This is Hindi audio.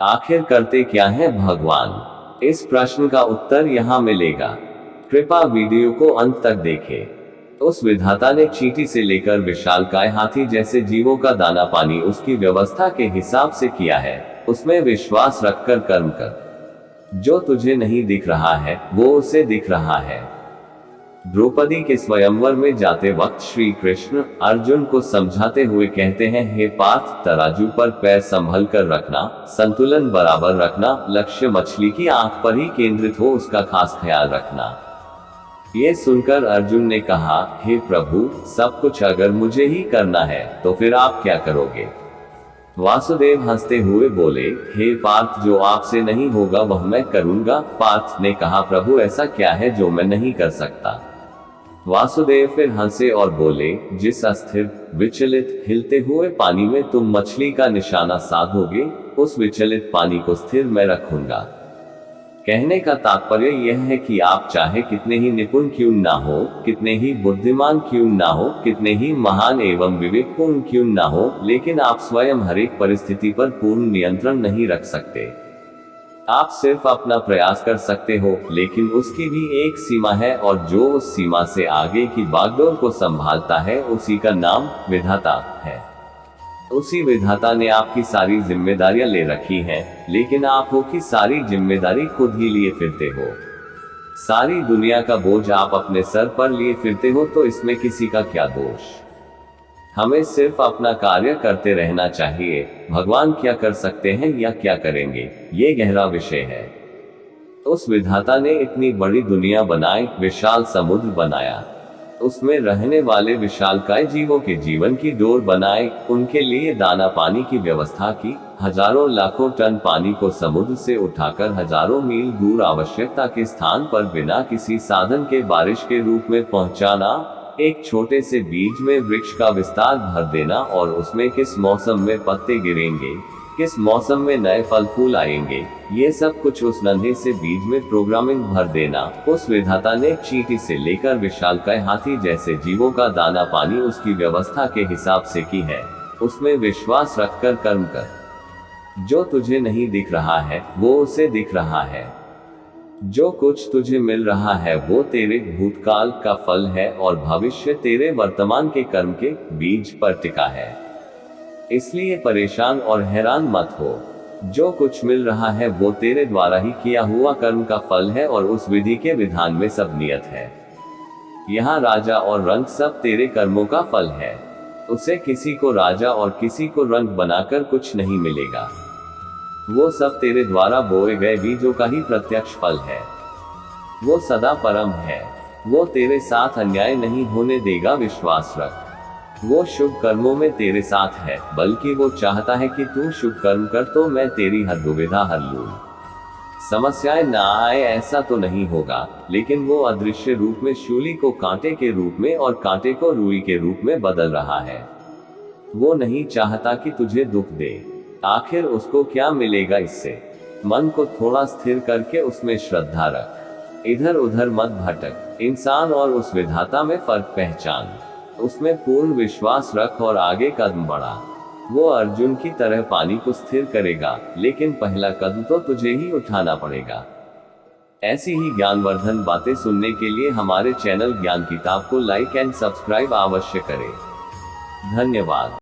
आखिर करते क्या है भगवान? इस प्रश्न का उत्तर यहाँ मिलेगा। कृपा वीडियो को अंत तक देखें। उस विधाता ने चींटी से लेकर विशालकाय हाथी जैसे जीवों का दाना पानी उसकी व्यवस्था के हिसाब से किया है। उसमें विश्वास रखकर कर्म कर। जो तुझे नहीं दिख रहा है वो उसे दिख रहा है। द्रौपदी के स्वयंवर में जाते वक्त श्री कृष्ण अर्जुन को समझाते हुए कहते हैं, हे पार्थ, तराजू पर पैर संभल कर रखना, संतुलन बराबर रखना, लक्ष्य मछली की आंख पर ही केंद्रित हो, उसका खास ख्याल रखना। ये सुनकर अर्जुन ने कहा, हे प्रभु, सब कुछ अगर मुझे ही करना है तो फिर आप क्या करोगे? वासुदेव हंसते हुए बोले, हे पार्थ, जो आपसे नहीं होगा वह मैं करूंगा। पार्थ ने कहा, प्रभु ऐसा क्या है जो मैं नहीं कर सकता? वासुदेव फिर हंसे और बोले, जिस अस्थिर, विचलित, हिलते हुए पानी में तुम मछली का निशाना साधोगे, उस विचलित पानी को स्थिर मैं रखूंगा। कहने का तात्पर्य यह है कि आप चाहे कितने ही निपुण क्यों ना हो, कितने ही बुद्धिमान क्यों ना हो, कितने ही महान एवं विवेकपूर्ण क्यों ना हो, लेकिन आप स्वयं हर एक परिस्थिति पर पूर्ण नियंत्रण नहीं रख सकते। आप सिर्फ अपना प्रयास कर सकते हो, लेकिन उसकी भी एक सीमा है, और जो उस सीमा से आगे की बागडोर को संभालता है उसी का नाम विधाता है। उसी विधाता ने आपकी सारी जिम्मेदारियां ले रखी हैं, लेकिन आप हो की सारी जिम्मेदारी खुद ही लिए फिरते हो। सारी दुनिया का बोझ आप अपने सर पर लिए फिरते हो, तो इसमें किसी का क्या दोष? हमें सिर्फ अपना कार्य करते रहना चाहिए। भगवान क्या कर सकते हैं या क्या करेंगे, ये गहरा विषय है। उस विधाता ने इतनी बड़ी दुनिया बनाई, विशाल समुद्र बनाया, उसमें रहने वाले विशालकाय जीवों के जीवन की डोर बनाए, उनके लिए दाना पानी की व्यवस्था की, हजारों लाखों टन पानी को समुद्र से उठाकर हजारों मील दूर आवश्यकता के स्थान पर बिना किसी साधन के बारिश के रूप में पहुंचाना, एक छोटे से बीज में वृक्ष का विस्तार भर देना, और उसमें किस मौसम में पत्ते गिरेंगे, किस मौसम में नए फल फूल आएंगे, ये सब कुछ उस नन्हे से बीज में प्रोग्रामिंग भर देना। उस विधाता ने चींटी से लेकर विशालकाय हाथी जैसे जीवों का दाना पानी उसकी व्यवस्था के हिसाब से की है। उसमें विश्वास रखकर कर्म कर। जो तुझे नहीं दिख रहा है वो उसे दिख रहा है। जो कुछ तुझे मिल रहा है वो तेरे भूतकाल का फल है, और भविष्य तेरे वर्तमान के कर्म के बीज पर टिका है। इसलिए परेशान और हैरान मत हो। जो कुछ मिल रहा है वो तेरे द्वारा ही किया हुआ कर्म का फल है, और उस विधि के विधान में सब नियत है। यहाँ राजा और रंग सब तेरे कर्मों का फल है। उसे किसी को राजा और किसी को रंग बनाकर कुछ नहीं मिलेगा। वो सब तेरे द्वारा बोए गए बीजों का ही प्रत्यक्ष फल है। वो सदा परम है। वो तेरे साथ अन्याय नहीं होने देगा, विश्वास रख। वो शुभ कर्मों में तेरे साथ है, बल्कि वो चाहता है कि तू शुभ कर्म कर तो मैं तेरी हर दुविधा हर लूं। समस्याएं ना आए ऐसा तो नहीं होगा, लेकिन वो अदृश्य रूप में शूली को कांटे के रूप में और कांटे को रुई के रूप में बदल रहा है। वो नहीं चाहता कि तुझे दुख दे। आखिर उसको क्या मिलेगा इससे? मन को थोड़ा स्थिर करके उसमें श्रद्धा रख। इधर उधर मत भटक। इंसान और उस विधाता में फर्क पहचान। उसमें पूर्ण विश्वास रख और आगे कदम बढ़ा। वो अर्जुन की तरह पानी को स्थिर करेगा, लेकिन पहला कदम तो तुझे ही उठाना पड़ेगा। ऐसी ही ज्ञानवर्धन बातें सुनने के लिए हमारे चैनल ज्ञान किताब को लाइक एंड सब्सक्राइब अवश्य करें। धन्यवाद।